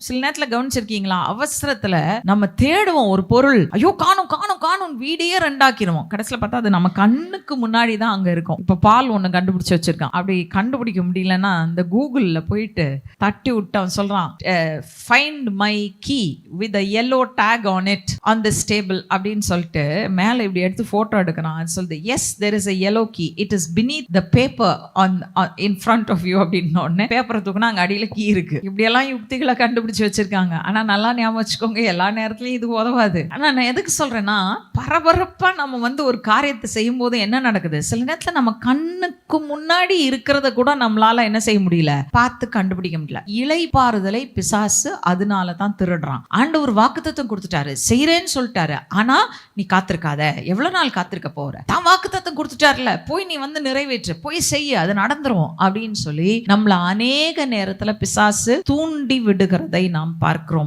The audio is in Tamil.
சில நேரத்துல கவனிச்சிருக்கீங்களா? அவசரத்துல நம்ம தேடுவோம் ஒரு பொருள். ஐயோ காணோம் காணோம் காணோம் வீடியே 2 ஆக்கிருவோம். கடைசில பார்த்தா அது நம்ம கண்ணுக்கு முன்னாடி தான் அங்க இருக்கும். இப்ப பால் ஒண்ணு கண்டுபிடிச்சு வச்சிருக்கான். அப்படி கண்டுபிடிக்க முடியலன்னா இந்த கூகுள்ல போயிட்டு தட்டி விட்டு அவன் சொல்றான், find my key with a yellow tag on it on this table அப்படின்னு சொல்லிட்டு மேல இப்படி எடுத்து போட்டோ எடுக்கிறான். அது சொல்லுது, S there is a yellow key, it is beneath the paper in front of you அப்படின்னு உடனே பேப்பரை தூக்குனா அங்க அடியில கீ இருக்கு. இப்படியெல்லாம் யுக்திகளை கண்டுபிடிச்சு வச்சிருக்காங்க. ஆனா நல்லா ஞாபகம் வச்சுக்கோங்க, எல்லா நேரத்துலயும் இது உதவாது. ஆனா நான் எதுக்கு சொல்றேன்னா, பரபரப்பா நம்ம ஒரு காரியத்தை செய்யும் போது என்ன நடக்குது, சில நேரத்துல நம்ம கண்ணுக்கு முன்னாடி இருக்கிறத கூட நம்மளால என்ன செய்ய முடியல, பார்த்து கண்டுபிடிக்க முடியல. இளைப்பாறுதலை பிசாசு அதனால தான் திருடுறான். ஆண்டவர் வாக்குத்தத்தம் கொடுத்துட்டாரு, செய்யறேன்னு சொல்லிட்டாரு. ஆனா நீ காத்திருக்காத, எவ்வளவு நாள் காத்திருக்க போற, தான் வாக்குத்தத்தம் கொடுத்துட்டாருல, போய் நீ நிறைவேற்று, போய் செய்ய, அது நடந்துரும் அப்படின்னு சொல்லி நம்மள அநேக நேரத்துல பிசாசு தூண்டி விடுகிறதை நாம் பார்க்கிறோம்.